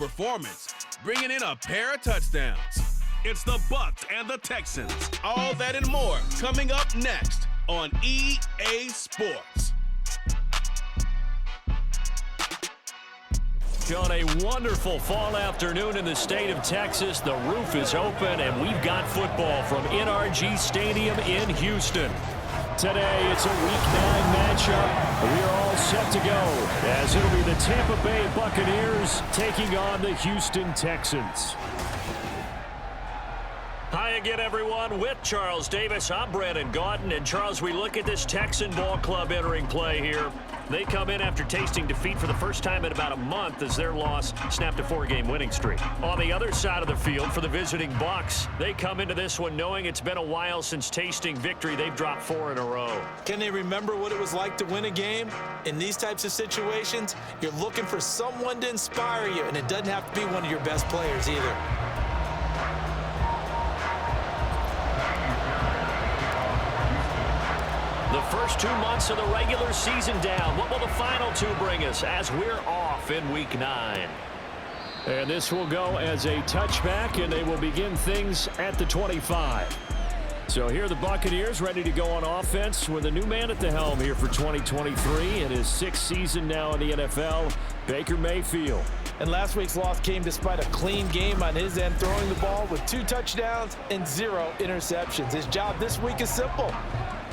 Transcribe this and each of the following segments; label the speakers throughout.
Speaker 1: performance, bringing in a pair of touchdowns. It's the Bucs and the Texans. All that and more coming up next on EA Sports.
Speaker 2: On a wonderful fall afternoon in the state of Texas, the roof is open, and we've got football from NRG Stadium in Houston. Today, it's a Week 9 matchup. We are all set to go, as it'll be the Tampa Bay Buccaneers taking on the Houston Texans. Hi again, everyone. With Charles Davis, I'm Brandon Gaudin. And, Charles, we look at this Texan ball club entering play here. They come in after tasting defeat for the first time in about a month as their loss snapped a 4-game winning streak. On the other side of the field for the visiting Bucs, they come into this one knowing it's been a while since tasting victory. They've dropped 4 in a row.
Speaker 3: Can they remember what it was like to win a game? In these types of situations, you're looking for someone to inspire you, and it doesn't have to be one of your best players either.
Speaker 2: The first 2 months of the regular season down. What will the final 2 bring us as we're off in Week 9? And this will go as a touchback, and they will begin things at the 25. So here are the Buccaneers ready to go on offense with a new man at the helm here for 2023 in his 6th season now in the NFL, Baker Mayfield.
Speaker 3: And last week's loss came despite a clean game on his end, throwing the ball with 2 touchdowns and 0 interceptions. His job this week is simple.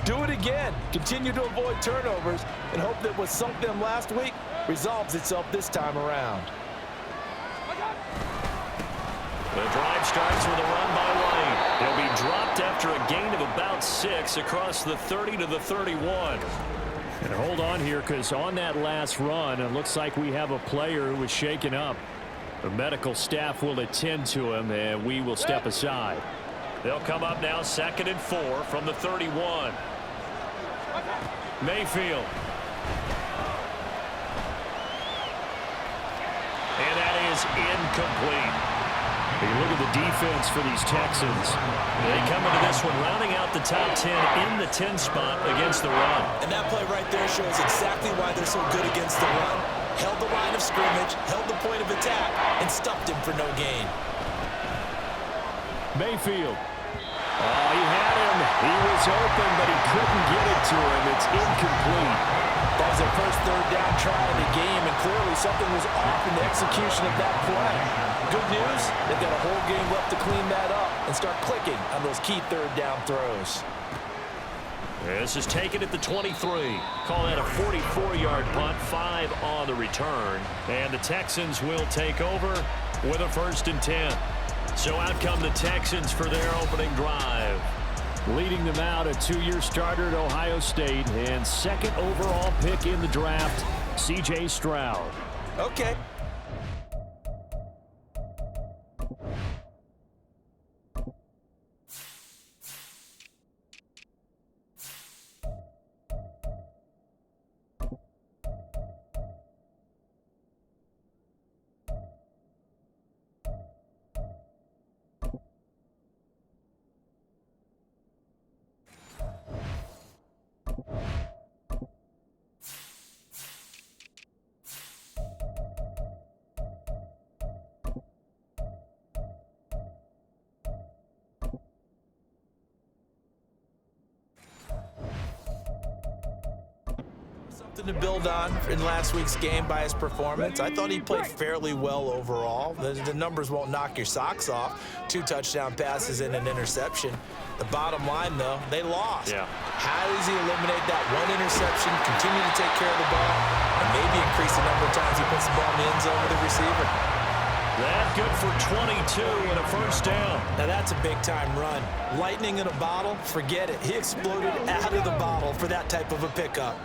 Speaker 3: Do it again. Continue to avoid turnovers and hope that what sunk them last week resolves itself this time around.
Speaker 2: The drive starts with a run by White. He'll be dropped after a gain of about 6 across the 30 to the 31. And hold on here, because on that last run, it looks like we have a player who was shaken up. The medical staff will attend to him, and we will step aside. They'll come up now 2nd and 4 from the 31. Mayfield. And that is incomplete. You look at the defense for these Texans. They come into this one rounding out the top 10 in the 10 spot against the run.
Speaker 3: And that play right there shows exactly why they're so good against the run. Held the line of scrimmage, held the point of attack, and stuffed him for no gain.
Speaker 2: Mayfield. Oh, he had him. He was open, but he couldn't get it to him. It's incomplete.
Speaker 3: That was their first 3rd down try of the game, and clearly something was off in the execution of that play. Good news, they've got a whole game left to clean that up and start clicking on those key 3rd down throws.
Speaker 2: This is taken at the 23. Call that a 44-yard punt, 5 on the return. And the Texans will take over with a 1st and 10. So out come the Texans for their opening drive. Leading them out, a 2-year starter at Ohio State and 2nd overall pick in the draft, C.J. Stroud.
Speaker 3: Okay. To build on in last week's game by his performance. I thought he played fairly well overall. The numbers won't knock your socks off. 2 touchdown passes and an interception. The bottom line, though, they lost.
Speaker 2: Yeah.
Speaker 3: How does he eliminate that 1 interception, continue to take care of the ball, and maybe increase the number of times he puts the ball in the end zone with the receiver?
Speaker 2: That good for 22 and a 1st down.
Speaker 3: Now that's a big-time run. Lightning in a bottle, forget it. He exploded out of the bottle for that type of a pickup.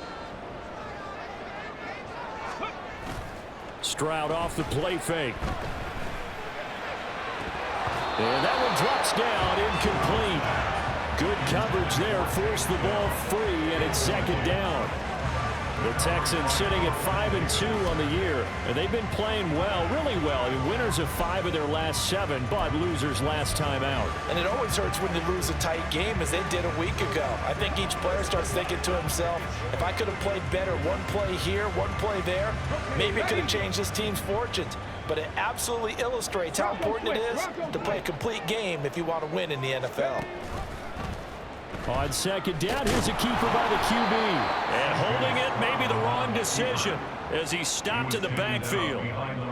Speaker 2: Stroud off the play fake. And that one drops down, incomplete. Good coverage there, forced the ball free, and it's 2nd down. The Texans sitting at 5-2 on the year, and they've been playing well, really well. I mean, winners winners of 5 of their last 7, but losers last time out.
Speaker 3: And it always hurts when you lose a tight game, as they did a week ago. I think each player starts thinking to himself, if I could have played better one play here, one play there, maybe it could have changed this team's fortunes. But it absolutely illustrates how important it is to play a complete game if you want to win in the NFL.
Speaker 2: On second down, here's a keeper by the QB. And holding it, maybe the wrong decision as he stopped in the backfield.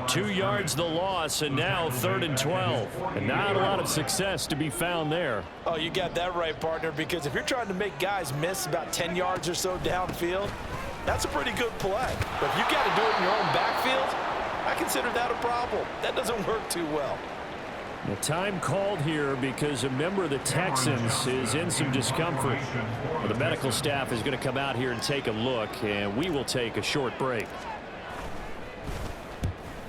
Speaker 2: 2 yards the loss, and now 3rd and 12. And not a lot of success to be found there.
Speaker 3: Oh, you got that right, partner, because if you're trying to make guys miss about 10 yards or so downfield, that's a pretty good play. But if you got to do it in your own backfield, I consider that a problem. That doesn't work too well.
Speaker 2: The time called here because a member of the Texans is in some discomfort. The medical staff is going to come out here and take a look, and we will take a short break.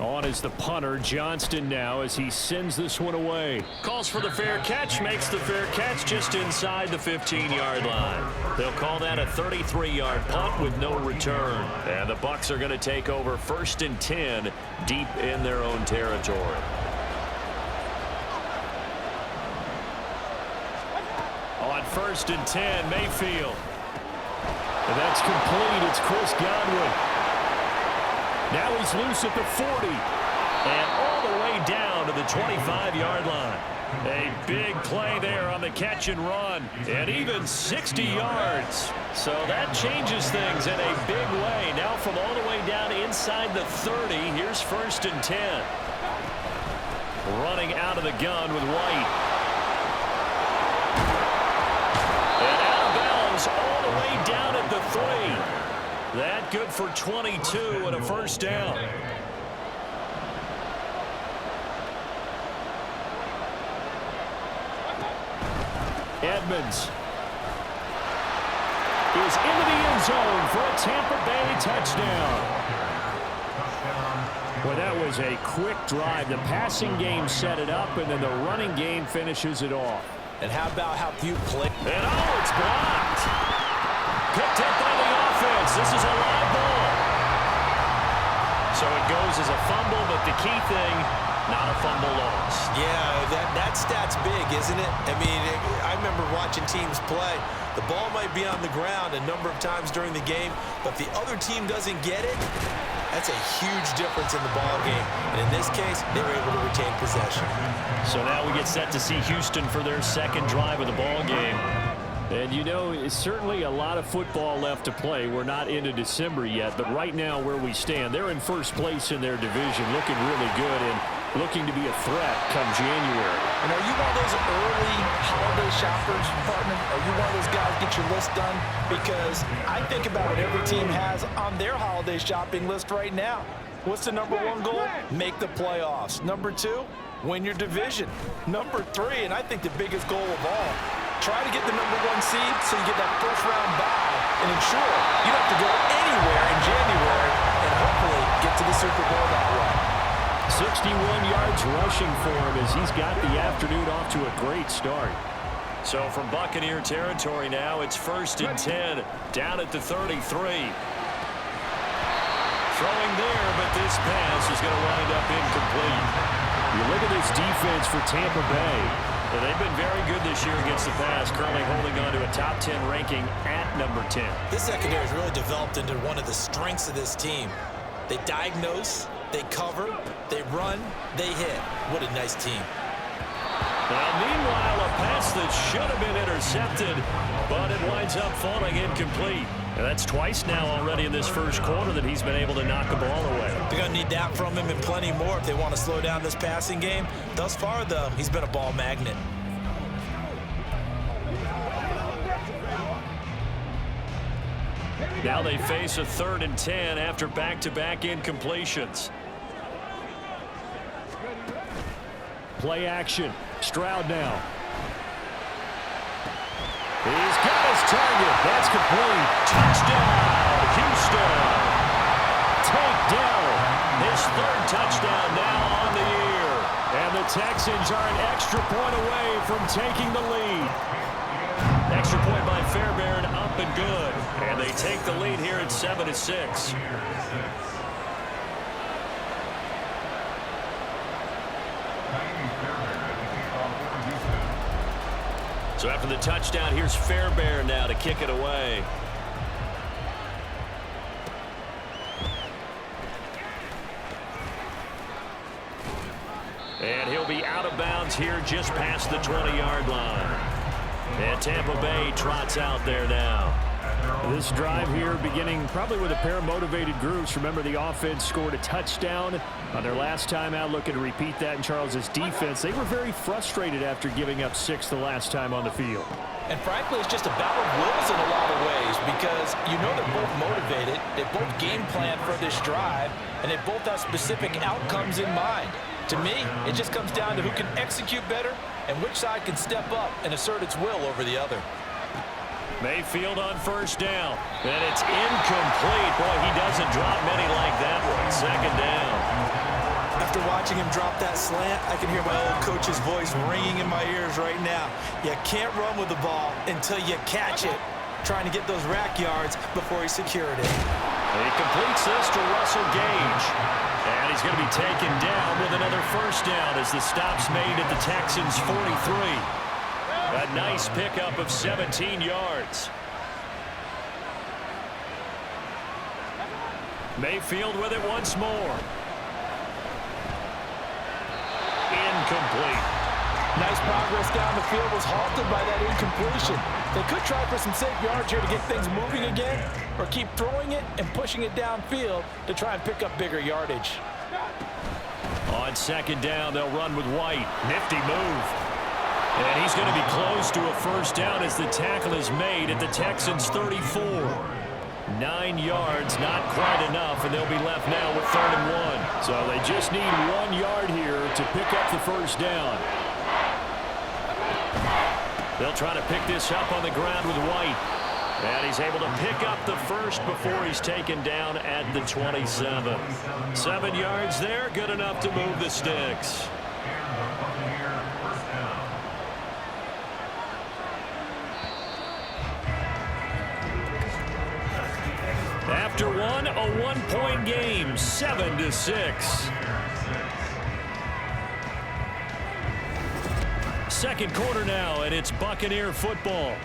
Speaker 2: On is the punter, Johnston, now as he sends this one away. Calls for the fair catch, makes the fair catch just inside the 15-yard line. They'll call that a 33-yard punt with no return. And the Bucs are going to take over 1st and 10 deep in their own territory. On 1st and 10, Mayfield. And that's complete. It's Chris Godwin. Now he's loose at the 40. And all the way down to the 25-yard line. A big play there on the catch and run. And even 60 yards. So that changes things in a big way. Now from all the way down inside the 30, here's 1st and 10. Running out of the gun with White. All the way down at the 3. That good for 22 and a 1st down. Edmonds is into the end zone for a Tampa Bay touchdown. Well, that was a quick drive. The passing game set it up, and then the running game finishes it off.
Speaker 3: And how about how few play?
Speaker 2: And oh, it's blocked. Picked up by the offense. This is a live ball. So it goes as a fumble, but the key thing, not a fumble loss.
Speaker 3: Yeah, that stat's big, isn't it? I mean, I remember watching teams play. The ball might be on the ground a number of times during the game, but if the other team doesn't get it, that's a huge difference in the ball game. And in this case, they were able to retain possession.
Speaker 2: So now we get set to see Houston for their 2nd drive of the ball game. And, you know, it's certainly a lot of football left to play. We're not into December yet, but right now where we stand, they're in 1st place in their division, looking really good and looking to be a threat come January.
Speaker 3: And are you one of those early holiday shoppers, partner? Are you one of those guys get your list done? Because I think about what every team has on their holiday shopping list right now. What's the number 1 goal? Make the playoffs. Number 2, win your division. Number 3, and I think the biggest goal of all, try to get the number 1 seed so you get that 1st round bye and ensure you don't have to go anywhere in January and hopefully get to the Super Bowl that way.
Speaker 2: 61 yards rushing for him as he's got the afternoon off to a great start. So from Buccaneer territory now, it's 1st and 10 down at the 33. Throwing there, but this pass is going to wind up incomplete. You look at this defense for Tampa Bay. And they've been very good this year against the pass, currently holding on to a top 10 ranking at number 10.
Speaker 3: This secondary has really developed into one of the strengths of this team. They diagnose, they cover, they run, they hit. What a nice team.
Speaker 2: Now, meanwhile, a pass that should have been intercepted, but it winds up falling incomplete. And that's twice now already in this 1st quarter that he's been able to knock the ball away.
Speaker 3: They're going to need that from him and plenty more if they want to slow down this passing game. Thus far, though, he's been a ball magnet.
Speaker 2: Now they face a 3rd and 10 after back-to-back incompletions. Play action. Stroud now. He's got his target. That's complete. Touchdown, Houston. Tank Dell, his 3rd touchdown now on the year. And the Texans are an extra point away from taking the lead. Extra point by Fairbairn, up and good. And they take the lead here at 7-6. So after the touchdown, here's Fairbairn now to kick it away. And he'll be out of bounds here just past the 20-yard line. And Tampa Bay trots out there now.
Speaker 4: This drive here beginning probably with a pair of motivated groups. Remember, the offense scored a touchdown on their last time out. Looking to repeat that in Charles' defense. They were very frustrated after giving up 6 the last time on the field.
Speaker 3: And frankly, it's just a battle of wills in a lot of ways because you know they're both motivated. They both game plan for this drive, and they both have specific outcomes in mind. To me, it just comes down to who can execute better and which side can step up and assert its will over the other.
Speaker 2: Mayfield on first down. And it's incomplete. Boy, he doesn't drop many like that one. Second down.
Speaker 3: After watching him drop that slant, I can hear my old coach's voice ringing in my ears right now. You can't run with the ball until you catch it. Trying to get those rack yards before he secured it.
Speaker 2: He completes this to Russell Gage. And he's going to be taken down with another first down as the stop's made at the Texans' 43. A nice pickup of 17 yards. Mayfield with it once more. Incomplete.
Speaker 3: Nice progress down the field was halted by that incompletion. They could try for some safe yards here to get things moving again, or keep throwing it and pushing it downfield to try and pick up bigger yardage.
Speaker 2: On second down, they'll run with White. Nifty move. And he's going to be close to a first down as the tackle is made at the Texans' 34. 9 yards, not quite enough, and they'll be left now with 3rd and 1.
Speaker 4: So they just need 1 yard here to pick up the first down.
Speaker 2: They'll try to pick this up on the ground with White. And he's able to pick up the first before he's taken down at the 27. 7 yards there, good enough to move the sticks. After one, a 1-point game, 7-6. Second quarter now, and it's Buccaneer football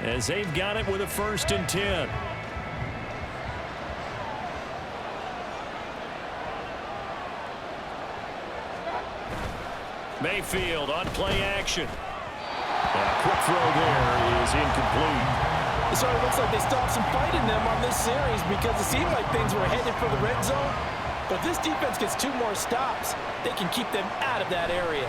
Speaker 2: as they've got it with a 1st and 10. Mayfield on play action. A quick throw there is incomplete.
Speaker 3: It sort of looks like they stopped some fight in them on this series because it seemed like things were headed for the red zone. But if this defense gets 2 more stops, they can keep them out of that area.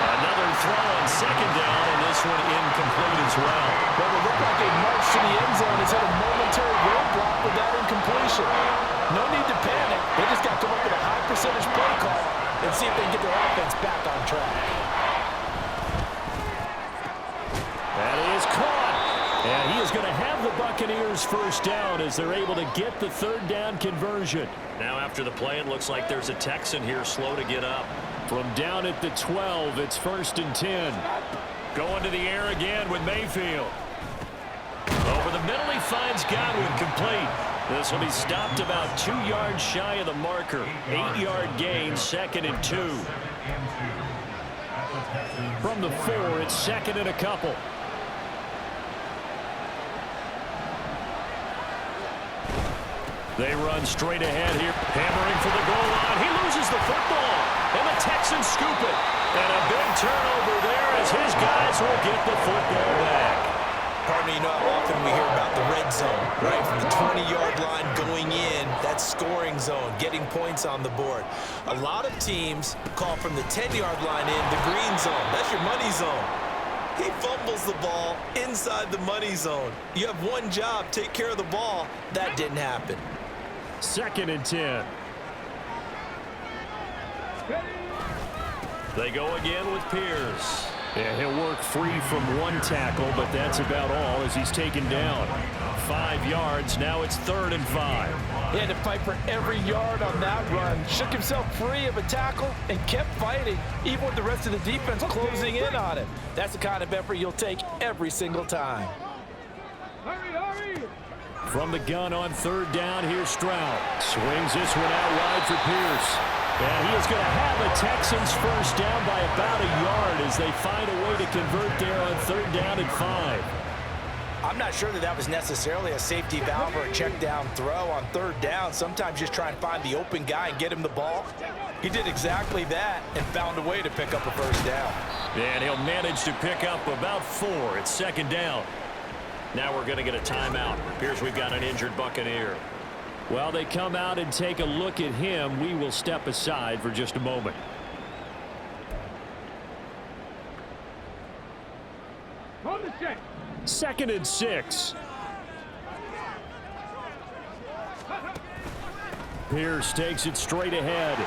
Speaker 2: Another throw on second down, and this one incomplete as well.
Speaker 3: Well, it looked like a march to the end zone has had a momentary roadblock with that incompletion. No need to panic. They just got to come up with a high percentage play call and see if they can get their offense back on track.
Speaker 2: That is caught. And he is going to have the Buccaneers first down as they're able to get the 3rd down conversion. Now after the play, it looks like there's a Texan here slow to get up. From down at the 12, it's 1st and 10. Going to the air again with Mayfield. Over the middle, he finds Godwin complete. This will be stopped about 2 yards shy of the marker. 8-yard gain, 2nd and 2. From the 4, it's 2nd and a couple. They run straight ahead here, hammering for the goal line. He loses the football, and the Texans scoop it. And a big turnover there as his guys will get the football back.
Speaker 3: Pardon me, you know how often we hear about the red zone, right? From the 20-yard line going in, that scoring zone, getting points on the board. A lot of teams call from the 10-yard line in the green zone. That's your money zone. He fumbles the ball inside the money zone. You have one job, take care of the ball. That didn't happen.
Speaker 2: 2nd and 10. They go again with Pierce.
Speaker 4: Yeah, he'll work free from 1 tackle, but that's about all as he's taken down.
Speaker 2: 5 yards, now it's 3rd and 5.
Speaker 3: He had to fight for every yard on that run. Shook himself free of a tackle and kept fighting, even with the rest of the defense closing in on him. That's the kind of effort you'll take every single time.
Speaker 2: From the gun on 3rd down, here's Stroud. Swings this one out wide for Pierce. And he is going to have a Texans first down by about a yard as they find a way to convert there on 3rd down and 5.
Speaker 3: I'm not sure that was necessarily a safety valve or a check down throw on 3rd down. Sometimes just try and find the open guy and get him the ball. He did exactly that and found a way to pick up a first down.
Speaker 2: And he'll manage to pick up about 4. It's 2nd down. Now we're going to get a timeout. Appears we've got an injured Buccaneer.
Speaker 4: While they come out and take a look at him, we will step aside for just a moment. Second and 6. Pierce takes it straight ahead.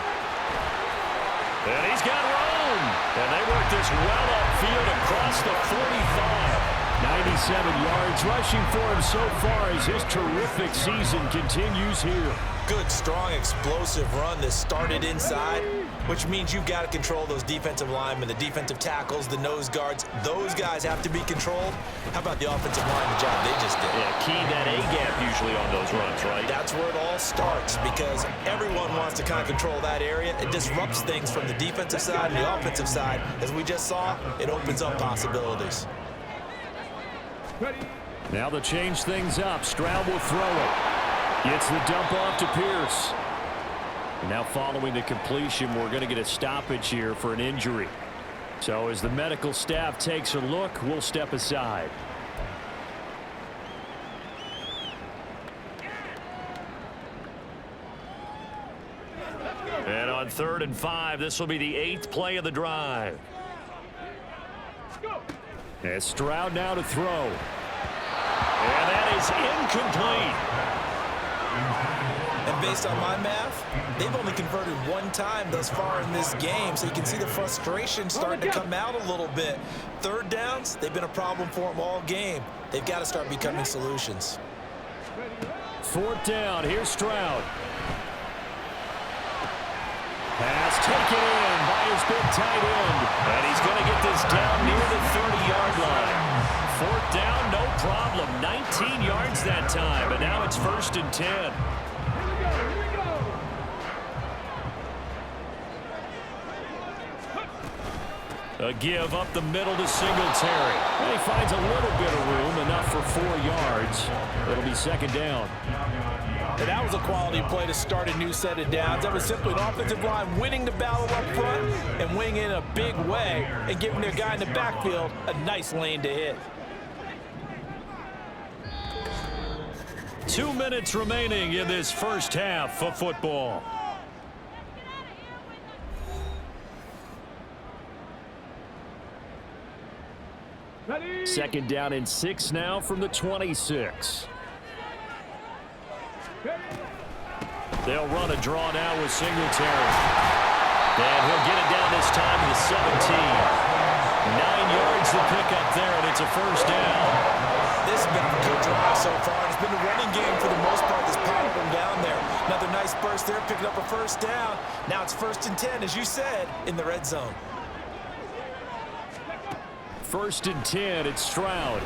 Speaker 2: And he's got room. And they work this well upfield across the 45.
Speaker 4: 97 yards rushing for him so far as his terrific season continues here.
Speaker 3: Good, strong, explosive run that started inside, which means you've got to control those defensive linemen, the defensive tackles, the nose guards. Those guys have to be controlled. How about the offensive line, the job they just did?
Speaker 2: Yeah, key that A-gap usually on those runs, right?
Speaker 3: That's where it all starts because everyone wants to kind of control that area. It disrupts things from the defensive side and the offensive side. As we just saw, it opens up possibilities.
Speaker 4: Now to change things up, Stroud will throw it. Gets the dump off to Pierce. Now following the completion, we're going to get a stoppage here for an injury. So as the medical staff takes a look, we'll step aside.
Speaker 2: And on 3rd and 5, this will be the 8th play of the drive.
Speaker 4: As Stroud now to throw.
Speaker 2: And that is incomplete.
Speaker 3: And based on my math, they've only converted 1 time thus far in this game, so you can see the frustration starting to come out a little bit. 3rd downs, they've been a problem for them all game. They've got to start becoming solutions.
Speaker 4: 4th down, here's Stroud. Pass taken in by his big tight end.
Speaker 2: And he's going to get this down near the 30-yard line. 4th down, no problem. 19 yards that time, and now it's 1st and 10. A give up the middle to Singletary.
Speaker 4: And he finds a little bit of room, enough for 4 yards. It'll be 2nd down.
Speaker 3: And that was a quality play to start a new set of downs. That was simply an offensive line winning the battle up front and winning in a big way and giving their guy in the backfield a nice lane to hit.
Speaker 2: 2 minutes remaining in this first half of football.
Speaker 4: Second down and 6 now from the 26.
Speaker 2: They'll run a draw now with Singletary. And he'll get it down this time to the 17. 9 yards to pick up there, and it's a first down.
Speaker 3: This has been a good drive so far. It's been a running game for the most part that's powered them down there. Another nice burst there, picking up a first down. Now it's 1st and 10, as you said, in the red zone.
Speaker 4: 1st and 10, it's Stroud.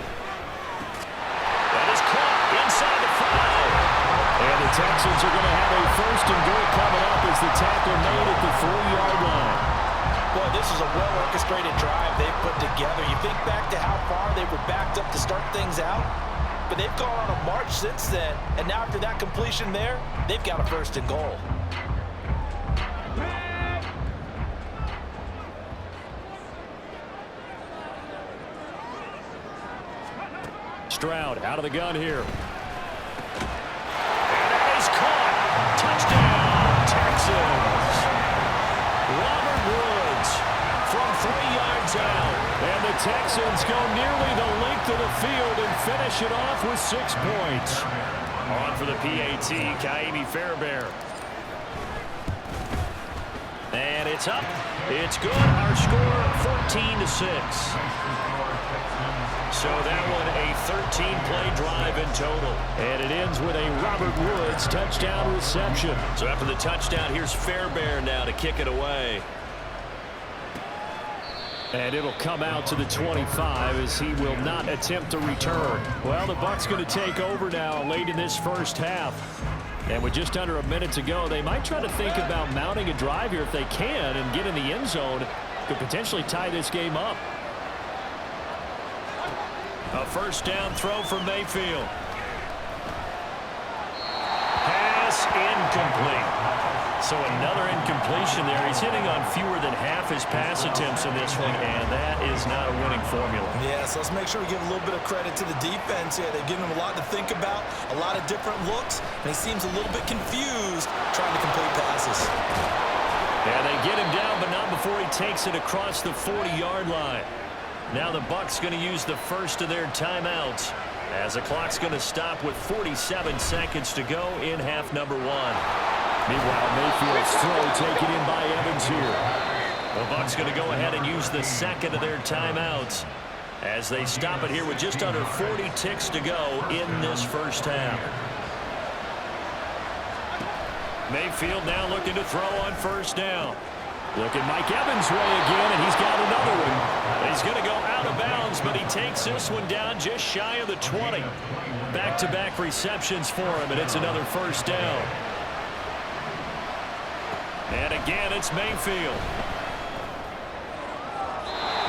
Speaker 2: That is caught inside the 5.
Speaker 4: And the Texans are going to have a 1st and goal coming up as the tackle made at the 3-yard line.
Speaker 3: Boy, this is a well-orchestrated drive they've put together. You think back to how far they were backed up to start things out, but they've gone on a march since then, and now after that completion there, they've got a 1st and goal.
Speaker 4: Stroud out of the gun here.
Speaker 2: Touchdown, Texans. Robert Woods from 3 yards out.
Speaker 4: And the Texans go nearly the length of the field and finish it off with 6 points.
Speaker 2: On for the PAT, Kaimi Fairbairn. And it's up. It's good. Our score, 14-6. So that one, a 13-play drive in total.
Speaker 4: And it ends with a Robert Woods touchdown reception.
Speaker 2: So after the touchdown, here's Fairbairn now to kick it away.
Speaker 4: And it'll come out to the 25 as he will not attempt to return. Well, the Bucs going to take over now late in this first half. And with just under a minute to go, they might try to think about mounting a drive here if they can and get in the end zone. Could potentially tie this game up.
Speaker 2: A first down throw from Mayfield. Pass incomplete. So another incompletion there. He's hitting on fewer than half his pass attempts in this one, and that is not a winning formula.
Speaker 3: Yeah, so let's make sure we give a little bit of credit to the defense here. They're giving him a lot to think about, a lot of different looks, and he seems a little bit confused trying to complete passes.
Speaker 2: Yeah, they get him down, but not before he takes it across the 40-yard line. Now the Bucs going to use the first of their timeouts as the clock's going to stop with 47 seconds to go in half number one.
Speaker 4: Meanwhile, Mayfield's throw taken in by Evans here.
Speaker 2: The Bucs going to go ahead and use the second of their timeouts as they stop it here with just under 40 ticks to go in this first half. Mayfield now looking to throw on first down.
Speaker 4: Looking Mike Evans' way again, and he's got another one.
Speaker 2: He's going to go out of bounds, but he takes this one down just shy of the 20. Back-to-back receptions for him, and it's another first down. And again, it's Mayfield.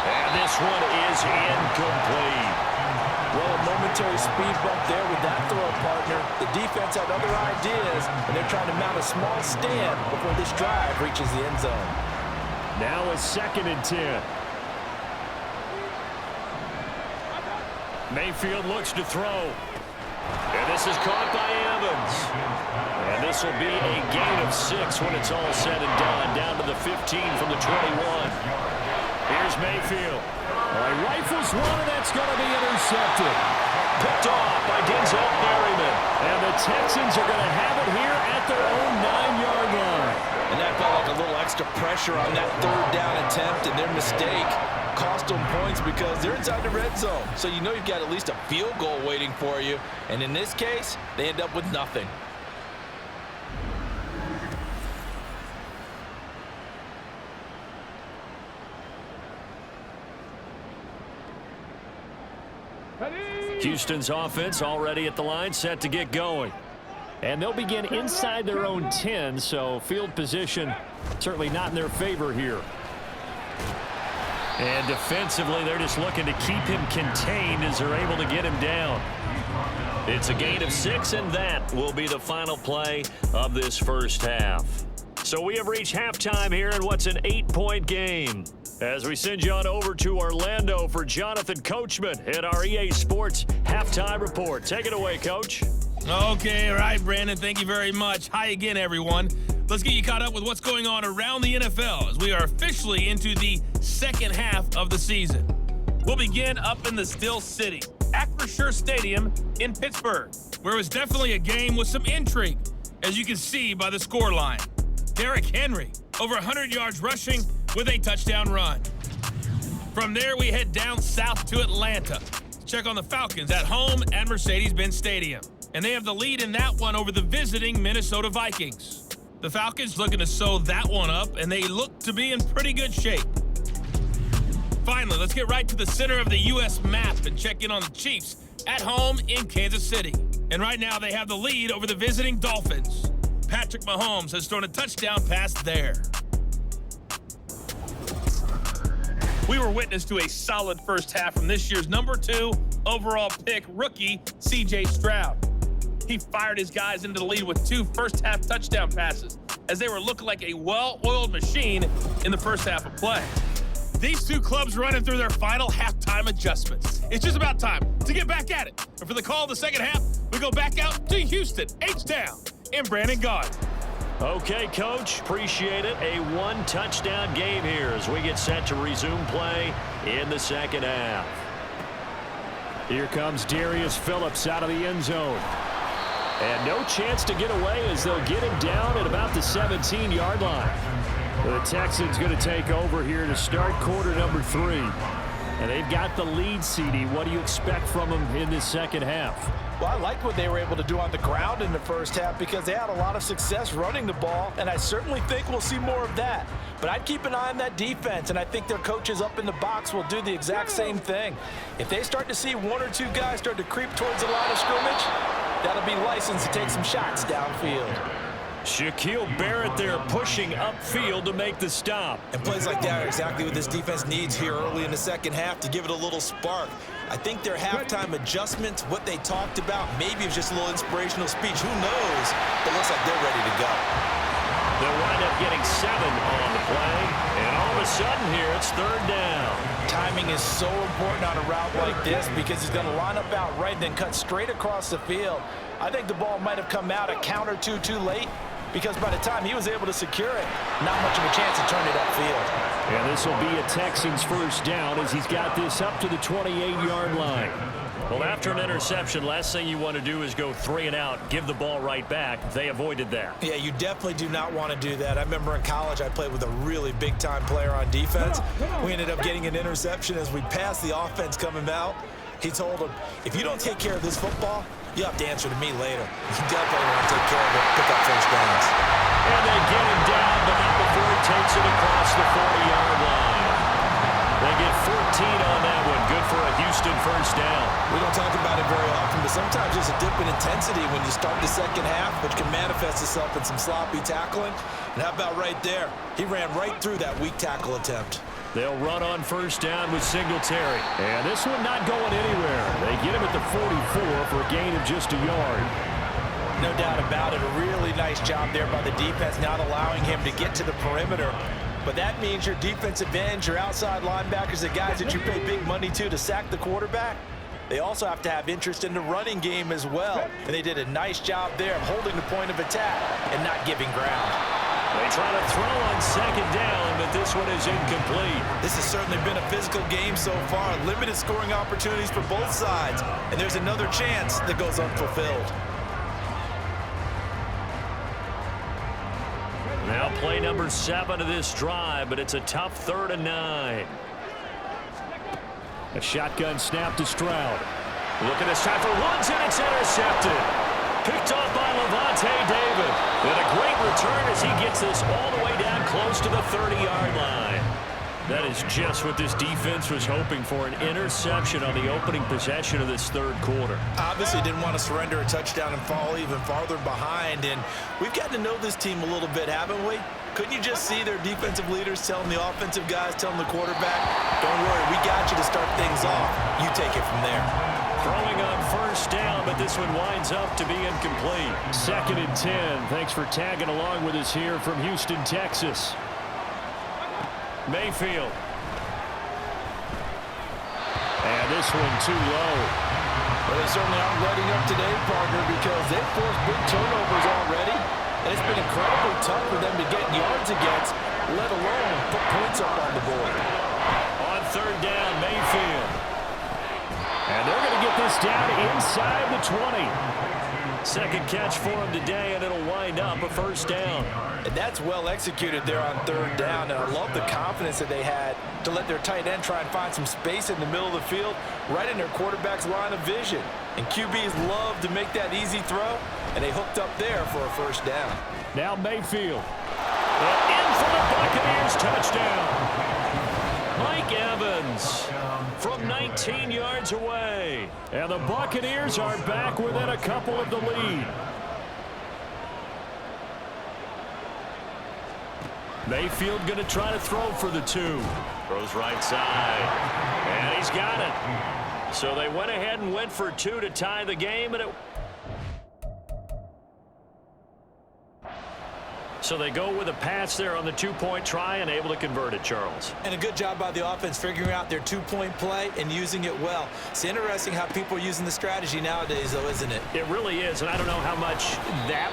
Speaker 2: And this one is incomplete.
Speaker 3: Well, a momentary speed bump there with that throw, partner. The defense had other ideas, and they're trying to mount a small stand before this drive reaches the end zone.
Speaker 4: Now a 2nd and 10.
Speaker 2: Mayfield looks to throw. And this is caught by Evans. And this will be a gain of 6 when it's all said and done. Down to the 15 from the 21. Here's Mayfield.
Speaker 4: He rifles one, and that's going to be intercepted.
Speaker 2: Picked off by Denzel Merriman.
Speaker 4: And the Texans are going to have it here at their own 9-yard line.
Speaker 3: And that felt like a little extra pressure on that 3rd down attempt, and their mistake cost them points because they're inside the red zone. So you know you've got at least a field goal waiting for you. And in this case, they end up with nothing.
Speaker 2: Houston's offense already at the line, set to get going.
Speaker 4: And they'll begin inside their own 10, so field position certainly not in their favor here.
Speaker 2: And defensively, they're just looking to keep him contained as they're able to get him down. It's a gain of 6, and that will be the final play of this first half. So we have reached halftime here in what's an 8-point game. As we send you on over to Orlando for Jonathan Coachman at our EA Sports Halftime Report. Take it away, Coach.
Speaker 1: Okay, all right, Brandon. Thank you very much. Hi again, everyone. Let's get you caught up with what's going on around the NFL as we are officially into the second half of the season. We'll begin up in the Steel City, Acrisure Stadium in Pittsburgh, where it was definitely a game with some intrigue, as you can see by the scoreline. Derrick Henry, over 100 yards rushing with a touchdown run. From there, we head down south to Atlanta to check on the Falcons at home at Mercedes-Benz Stadium. And they have the lead in that one over the visiting Minnesota Vikings. The Falcons looking to sew that one up, and they look to be in pretty good shape. Finally, let's get right to the center of the U.S. map and check in on the Chiefs at home in Kansas City. And right now, they have the lead over the visiting Dolphins. Patrick Mahomes has thrown a touchdown pass there. We were witness to a solid first half from this year's number 2 overall pick rookie, C.J. Stroud. He fired his guys into the lead with 2 first-half touchdown passes as they were looking like a well-oiled machine in the first half of play. These two clubs running through their final halftime adjustments. It's just about time to get back at it. And for the call of the second half, we go back out to Houston, H-Town, and Brandon Gaudin.
Speaker 2: Okay, Coach, appreciate it. A 1-touchdown game here as we get set to resume play in the second half.
Speaker 4: Here comes Darius Phillips out of the end zone. And no chance to get away as they'll get him down at about the 17-yard line. The Texans going to take over here to start quarter number 3. And they've got the lead, CD. What do you expect from them in this second half?
Speaker 3: Well, I liked what they were able to do on the ground in the first half because they had a lot of success running the ball, and I certainly think we'll see more of that. But I'd keep an eye on that defense, and I think their coaches up in the box will do the exact same thing. If they start to see 1 or 2 guys start to creep towards the line of scrimmage, That'll be licensed to take some shots downfield.
Speaker 2: Shaquille Barrett there pushing upfield to make the stop.
Speaker 3: And plays like that are exactly what this defense needs here early in the second half to give it a little spark. I think their halftime adjustments, what they talked about, maybe it was just a little inspirational speech. Who knows? But it looks like they're ready to go.
Speaker 2: They'll wind up getting 7 on the play. And all of a sudden here, it's 3rd down.
Speaker 3: Timing is so important on a route like this because he's going to line up out right and then cut straight across the field. I think the ball might have come out a count or two too late, because by the time he was able to secure it, not much of a chance to turn it upfield.
Speaker 2: And this will be a Texans first down as he's got this up to the 28-yard line. Well, after an interception, last thing you want to do is go 3 and out, give the ball right back. They avoided that.
Speaker 3: Yeah, you definitely do not want to do that. I remember in college I played with a really big-time player on defense. We ended up getting an interception as we passed the offense coming out. He told him, if you don't take care of this football, you have to answer to me later. You definitely want to take care of it, pick up first downs.
Speaker 2: And they get him down, but not before he takes it across the 40-yard line. They get 14 on that one. Good for a Houston first down.
Speaker 3: We don't talk about it very often, but sometimes there's a dip in intensity when you start the second half, which can manifest itself in some sloppy tackling. And how about right there? He ran right through that weak tackle attempt.
Speaker 2: They'll run on first down with Singletary.
Speaker 4: And this one not going anywhere. They get him at the 44 for a gain of just a yard.
Speaker 3: No doubt about it. A really nice job there by the defense, not allowing him to get to the perimeter. But that means your defensive ends, your outside linebackers, the guys that you pay big money to sack the quarterback, they also have to have interest in the running game as well. And they did a nice job there of holding the point of attack and not giving ground.
Speaker 2: They try to throw on second down, but this one is incomplete.
Speaker 3: This has certainly been a physical game so far. Limited scoring opportunities for both sides. And there's another chance that goes unfulfilled.
Speaker 2: Now play number 7 of this drive, but it's a tough 3rd and 9.
Speaker 4: A shotgun snap to Stroud.
Speaker 2: Looking this time for Woods, and it's intercepted. Picked off by Levante David. And a great return as he gets this all the way down close to the 30-yard line. That is just what this defense was hoping for, an interception on the opening possession of this 3rd quarter.
Speaker 3: Obviously didn't want to surrender a touchdown and fall even farther behind. And we've gotten to know this team a little bit, haven't we? Couldn't you just see their defensive leaders telling the offensive guys, telling the quarterback, don't worry, we got you to start things off. You take it from there.
Speaker 2: Throwing on first down, but this one winds up to be incomplete.
Speaker 4: 2nd and 10. Thanks for tagging along with us here from Houston, Texas.
Speaker 2: Mayfield.
Speaker 4: And this one too low.
Speaker 3: Well, they certainly aren't letting up today, partner, because they've forced big turnovers already. And it's been incredibly tough for them to get yards against, let alone put points up on the board.
Speaker 2: On 3rd down, Mayfield.
Speaker 4: And they're going to get this down inside the 20.
Speaker 2: Second catch for him today, and it'll wind up a first down.
Speaker 3: And that's well executed there on 3rd down. And I love the confidence that they had to let their tight end try and find some space in the middle of the field, right in their quarterback's line of vision. And QBs love to make that easy throw, and they hooked up there for a first down.
Speaker 4: Now Mayfield.
Speaker 2: In for the Buccaneers, touchdown. Mike Evans from 19 yards away.
Speaker 4: And the Buccaneers are back within a couple of the lead.
Speaker 2: Mayfield going to try to throw for the 2. Throws right side. And he's got it. So they went ahead and went for 2 to tie the game, and so they go with a pass there on the 2-point try and able to convert it, Charles.
Speaker 3: And a good job by the offense figuring out their 2-point play and using it well. It's interesting how people are using the strategy nowadays, though, isn't it?
Speaker 2: It really is, and I don't know how much that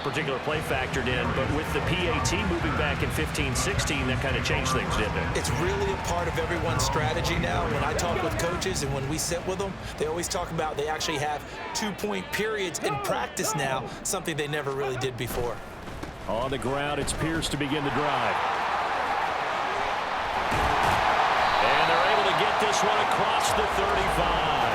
Speaker 2: particular play factored in, but with the PAT moving back in 15-16, that kind of changed things, didn't it?
Speaker 3: It's really a part of everyone's strategy now. When I talk with coaches and when we sit with them, they always talk about they actually have 2-point periods in practice now, something they never really did before.
Speaker 4: On the ground, it's Pierce to begin the drive.
Speaker 2: And they're able to get this one across the 35.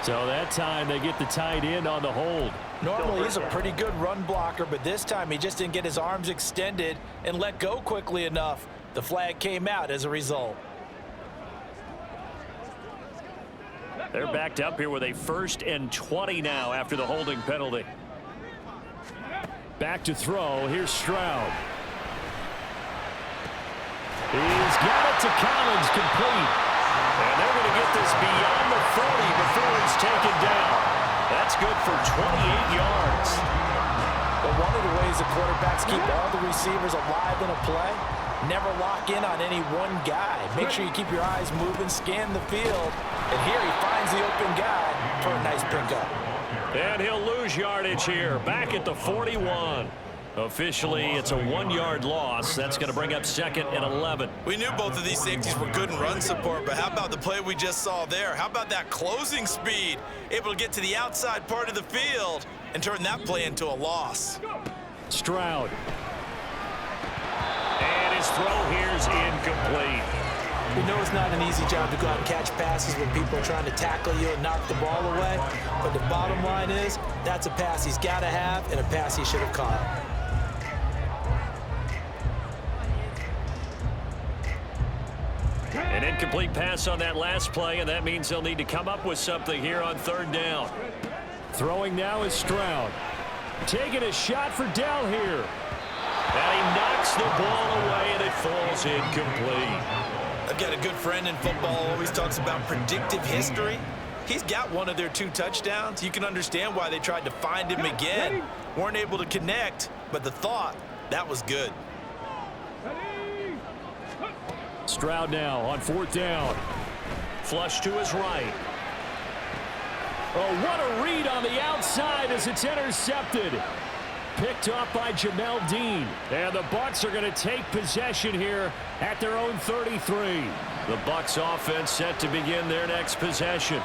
Speaker 4: So that time they get the tight end on the hold.
Speaker 3: Normally he's a pretty good run blocker, but this time he just didn't get his arms extended and let go quickly enough. The flag came out as a result.
Speaker 2: They're backed up here with a 1st and 20 now after the holding penalty.
Speaker 4: Back to throw. Here's Stroud. He's got it to Collins, complete.
Speaker 2: And they're going to get this beyond the 40 before it's taken down. That's good for 28 yards.
Speaker 3: But one of the ways the quarterbacks keep all the receivers alive in a play, never lock in on any one guy. Make sure you keep your eyes moving, scan the field, and here he finds the open guy for a nice pickup.
Speaker 2: And he'll lose yardage here, back at the 41. Officially, it's a 1-yard loss. That's going to bring up 2nd and 11.
Speaker 5: We knew both of these safeties were good in run support, but how about the play we just saw there? How about that closing speed? Able to get to the outside part of the field and turn that play into a loss.
Speaker 4: Stroud.
Speaker 2: And his throw here's incomplete.
Speaker 3: We know it's not an easy job to go out and catch passes when people are trying to tackle you and knock the ball away, but the bottom line is that's a pass he's got to have and a pass he should have caught.
Speaker 2: An incomplete pass on that last play, and that means they'll need to come up with something here on 3rd down.
Speaker 4: Throwing now is Stroud. Taking a shot for Dell here.
Speaker 2: And he knocks the ball away, and it falls incomplete.
Speaker 5: I've got a good friend in football, always talks about predictive history. He's got one of their 2 touchdowns. You can understand why they tried to find him again. Weren't able to connect, but the thought, that was good.
Speaker 4: Stroud now on 4th down.
Speaker 2: Flush to his right.
Speaker 4: Oh, what a read on the outside as it's intercepted. Picked up by Jamel Dean. And the Bucs are going to take possession here at their own 33.
Speaker 2: The Bucs offense set to begin their next possession.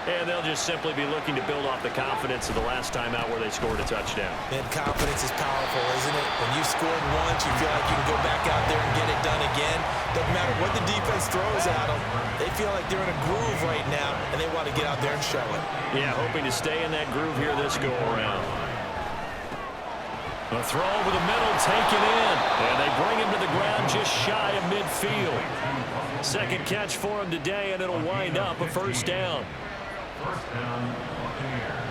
Speaker 2: And they'll just simply be looking to build off the confidence of the last time out where they scored a touchdown.
Speaker 3: And confidence is powerful, isn't it? When you've scored once, you feel like you can go back out there and get it done again. Doesn't matter what the defense throws at them. They feel like they're in a groove right now, and they want to get out there and show it.
Speaker 2: Yeah, hoping to stay in that groove here this go-around. A throw over the middle, taken in. And they bring him to the ground just shy of midfield. 2nd catch for him today, and it'll wind up a 1st down.
Speaker 6: First down, Buccaneers.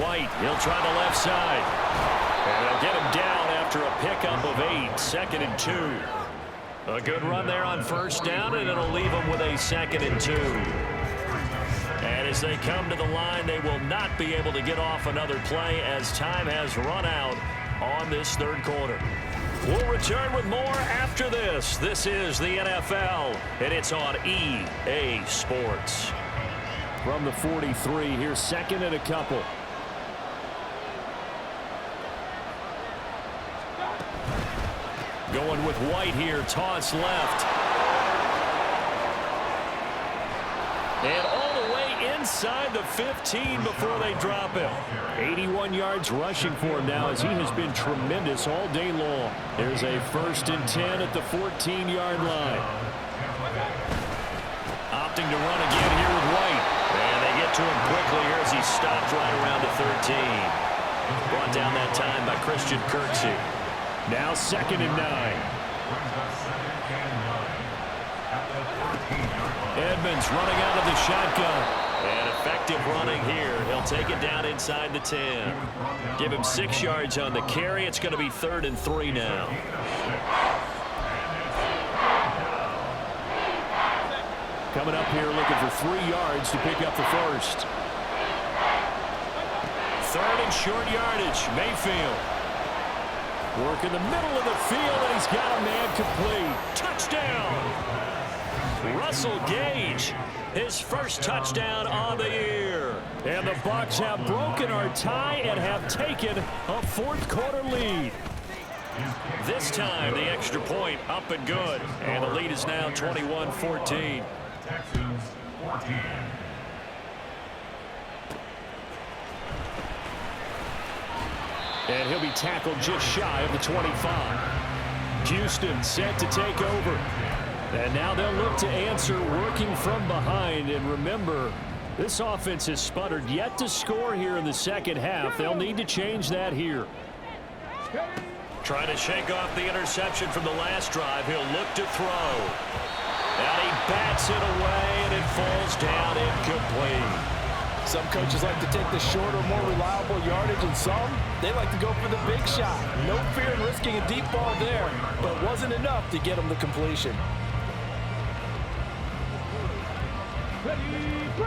Speaker 2: White, he'll try the left side. And they'll get him down after a pickup of 8, 2nd and 2. A good run there on 1st down, and it'll leave them with a 2nd and 2. And as they come to the line, they will not be able to get off another play as time has run out on this 3rd quarter. We'll return with more after this. This is the NFL, and it's on EA Sports.
Speaker 4: From the 43, here's 2nd and a couple.
Speaker 2: Going with White here, toss left. And all the way inside the 15 before they drop him.
Speaker 4: 81 yards rushing for him now as he has been tremendous all day long. There's a 1st and 10 at the 14-yard line.
Speaker 2: Opting to run again here with White. And they get to him quickly here as he stopped right around the 13. Brought down that time by Christian Kirksey.
Speaker 4: Now 2nd and 9.
Speaker 2: Edmonds running out of the shotgun. And effective running here. He'll take it down inside the 10. Give him 6 yards on the carry. It's going to be 3rd and 3 now.
Speaker 4: Coming up here looking for 3 yards to pick up the 1st.
Speaker 2: 3rd and short yardage. Mayfield.
Speaker 4: Work in the middle of the field, and he's got a man complete.
Speaker 2: Touchdown! Russell Gage, his 1st touchdown on the year.
Speaker 4: And the Bucs have broken our tie and have taken a 4th quarter lead.
Speaker 2: This time, the extra point up and good. And the lead is now 21-14.
Speaker 6: Texans 14.
Speaker 4: And he'll be tackled just shy of the 25. Houston set to take over. And now they'll look to answer working from behind. And remember, This offense has sputtered yet to score here in the second half. They'll need to change that here.
Speaker 2: Trying to shake off the interception from the last drive. He'll look to throw. And he bats it away, and it falls down incomplete.
Speaker 3: Some coaches like to take the shorter, more reliable yardage, and some, they like to go for the big shot. No fear in risking a deep ball there, but it wasn't enough to get him the completion.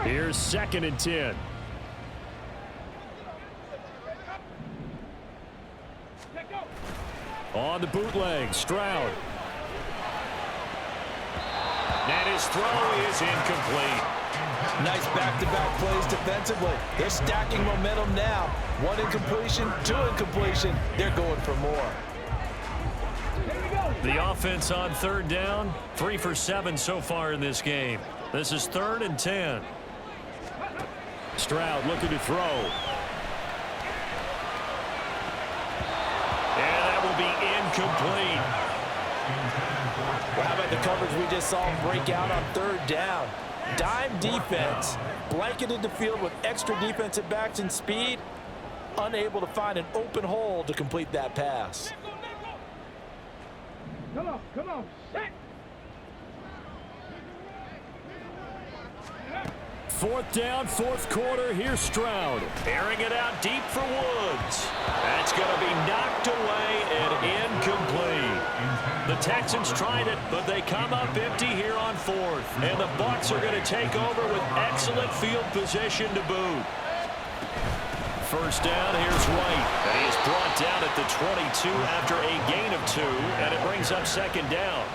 Speaker 4: Here's 2nd and 10. On the bootleg, Stroud.
Speaker 2: And his throw is incomplete.
Speaker 3: Nice back-to-back plays defensively. They're stacking momentum now. 1 incompletion, 2 incompletion. They're going for more.
Speaker 2: The offense on 3rd down, 3 for 7 so far in this game. This is 3rd and 10.
Speaker 4: Stroud looking to throw.
Speaker 2: And that will be incomplete.
Speaker 3: Well, how about the coverage we just saw him break out on 3rd down? Dime defense, blanketed the field with extra defensive backs and speed, unable to find an open hole to complete that pass.
Speaker 7: Come on, set.
Speaker 4: 4th down, 4th quarter. Here's Stroud.
Speaker 2: Airing it out deep for Woods. That's going to be knocked away and incomplete. The Texans tried it, but they come up empty here on 4th. And the Bucs are going to take over with excellent field position to boot. 1st down, here's White. And he is brought down at the 22 after a gain of 2, and it brings up 2nd down.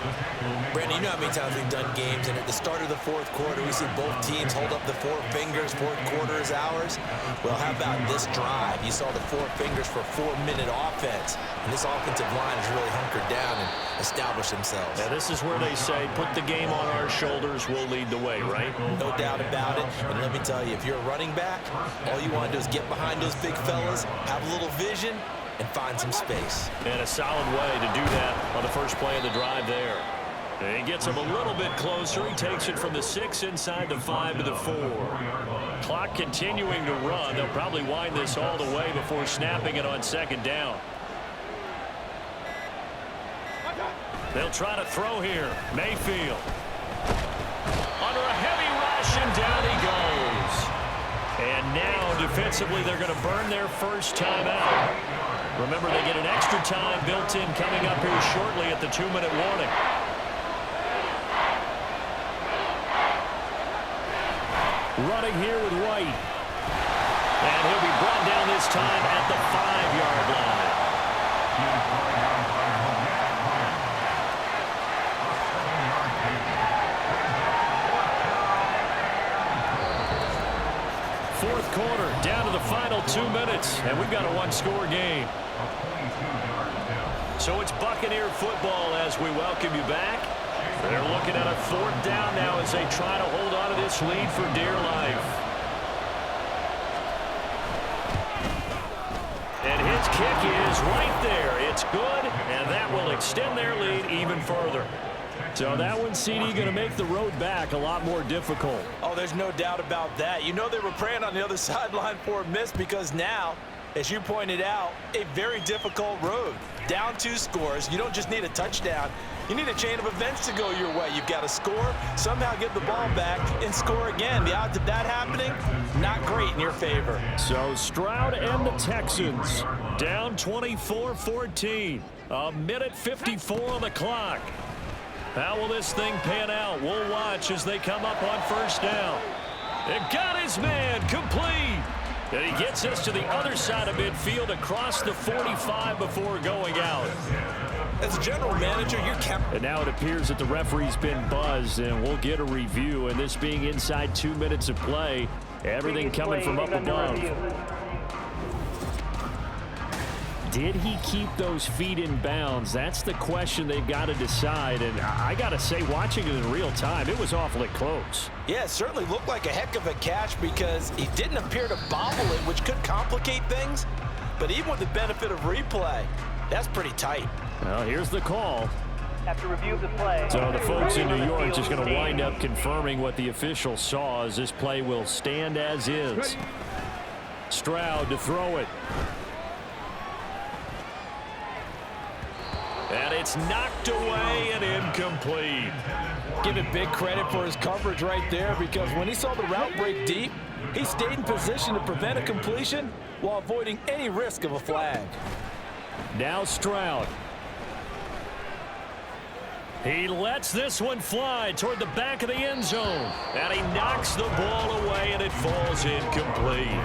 Speaker 5: Brandon, you know how many times we've done games, and at the start of the 4th quarter, we see both teams hold up the 4 fingers, 4th quarter is ours. Well, how about this drive? You saw the 4 fingers for 4-minute offense, and this offensive line has really hunkered down and established themselves.
Speaker 2: Now, this is where they say, put the game on our shoulders, we'll lead the way, right?
Speaker 5: No doubt about it, and let me tell you, if you're a running back, all you want to do is get behind those big fellas, have a little vision, and find some space.
Speaker 2: And a solid way to do that on the first play of the drive there. And he gets him a little bit closer. He takes it from the 6 inside the 5 to the 4. Clock continuing to run. They'll probably wind this all the way before snapping it on 2nd down. They'll try to throw here. Mayfield. Under a heavy rush, and down he goes. And now, defensively, they're going to burn their first time out. Remember, they get an extra time built in coming up here shortly at the 2-minute warning.
Speaker 4: Running here with White.
Speaker 2: And he'll be brought down this time at the 5-yard line. Fourth quarter, down to the final 2 minutes, and we've got a 1-score game. So it's Buccaneer football as we welcome you back. They're looking at a 4th down now as they try to hold on to this lead for dear life. And his kick is right there. It's good, and that will extend their lead even further.
Speaker 4: So that one, CD, going to make the road back a lot more difficult.
Speaker 3: Oh, there's no doubt about that. You know they were praying on the other sideline for a miss because now, as you pointed out, a very difficult road. Down 2 scores. You don't just need a touchdown. You need a chain of events to go your way. You've got to score, somehow get the ball back, and score again. The odds of that happening, not great in your favor.
Speaker 4: So Stroud and the Texans down 24-14. A minute 54 on the clock. How will this thing pan out? We'll watch as they come up on 1st down. It got his man complete. And he gets us to the other side of midfield across the 45 before going out.
Speaker 5: As a general manager, you're
Speaker 4: And now it appears that the referee's been buzzed, and we'll get a review. And this being inside 2 minutes of play, everything coming from up above. Did he keep those feet in bounds? That's the question they've got to decide. And I got to say, watching it in real time, it was awfully close.
Speaker 3: Yeah, it certainly looked like a heck of a catch because he didn't appear to bobble it, which could complicate things. But even with the benefit of replay, that's pretty tight.
Speaker 4: Well, here's the call.
Speaker 7: After review of the play.
Speaker 4: So the folks in New York just going to wind up confirming what the official saw, as this play will stand as is. Stroud to throw it.
Speaker 2: And it's knocked away and incomplete.
Speaker 3: Give it big credit for his coverage right there, because when he saw the route break deep, he stayed in position to prevent a completion while avoiding any risk of a flag.
Speaker 4: Now Stroud.
Speaker 2: He lets this one fly toward the back of the end zone. And he knocks the ball away, and it falls incomplete.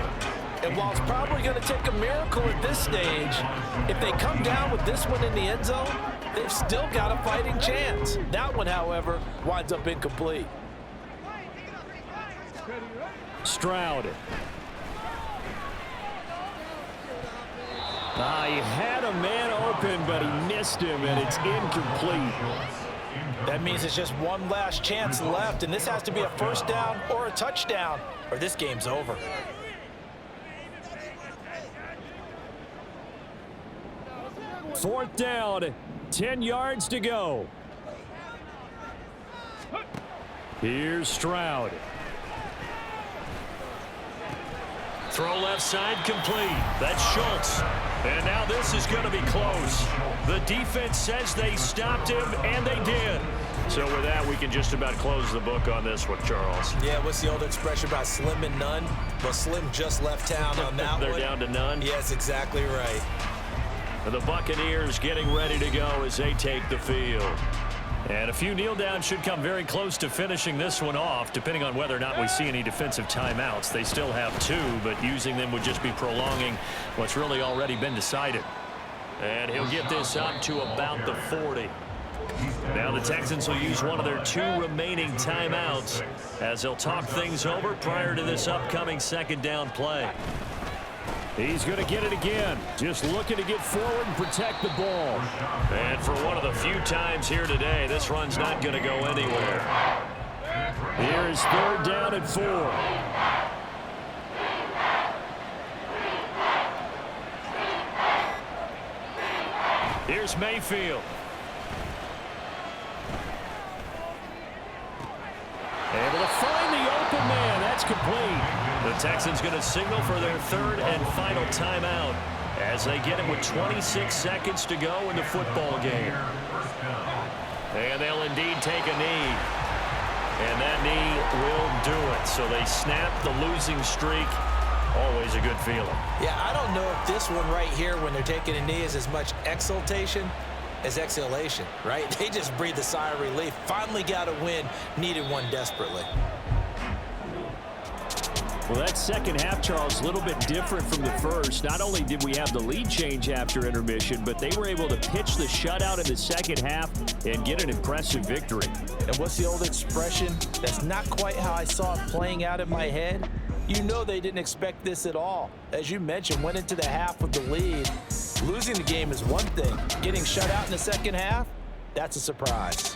Speaker 3: And while it's probably going to take a miracle at this stage, if they come down with this one in the end zone, they've still got a fighting chance. That one, however, winds up incomplete.
Speaker 4: Stroud. He had a man open, but he missed him, and it's incomplete.
Speaker 3: That means it's just one last chance left, and this has to be a first down or a touchdown, or this game's over.
Speaker 4: Fourth down, 10 yards to go. Here's Stroud.
Speaker 2: Throw left side complete. That's Schultz. And now this is going to be close. The defense says they stopped him, and they did. So with that, we can just about close the book on this one, Charles.
Speaker 5: Yeah, what's the old expression about slim and none? Well, Slim just left town on that
Speaker 2: They're
Speaker 5: one.
Speaker 2: down to none.
Speaker 5: Yes, exactly right.
Speaker 2: And the Buccaneers getting ready to go as they take the field. And a few kneel downs should come very close to finishing this one off, depending on whether or not we see any defensive timeouts. They still have 2, but using them would just be prolonging what's really already been decided. And he'll get this up to about the 40. Now the Texans will use one of their 2 remaining timeouts as they'll talk things over prior to this upcoming second down play.
Speaker 4: He's going to get it again. Just looking to get forward and protect the ball.
Speaker 2: And for one of the few times here today, this run's not going to go anywhere.
Speaker 4: Here is third down and 4.
Speaker 2: Here's Mayfield.
Speaker 4: Able to find the open man. That's complete.
Speaker 2: The Texans going to signal for their 3rd and final timeout as they get it with 26 seconds to go in the football game. And they'll indeed take a knee. And that knee will do it. So they snap the losing streak. Always a good feeling.
Speaker 5: Yeah, I don't know if this one right here, when they're taking a knee, is as much exultation as exhalation, right? They just breathed a sigh of relief. Finally got a win. Needed one desperately.
Speaker 4: Well, that second half, Charles, a little bit different from the first. Not only did we have the lead change after intermission, but they were able to pitch the shutout in the second half and get an impressive victory.
Speaker 3: And what's the old expression? That's not quite how I saw it playing out in my head. You know they didn't expect this at all. As you mentioned, went into the half with the lead. Losing the game is one thing. Getting shut out in the second half, that's a surprise.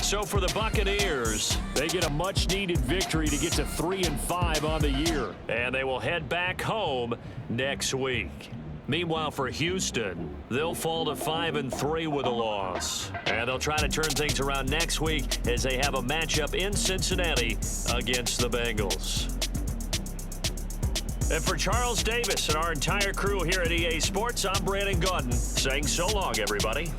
Speaker 2: So for the Buccaneers,
Speaker 4: they get a much-needed victory to get to 3-5 on the year.
Speaker 2: And they will head back home next week. Meanwhile, for Houston, they'll fall to 5-3 with a loss. And they'll try to turn things around next week as they have a matchup in Cincinnati against the Bengals. And for Charles Davis and our entire crew here at EA Sports, I'm Brandon Gaudin saying so long, everybody.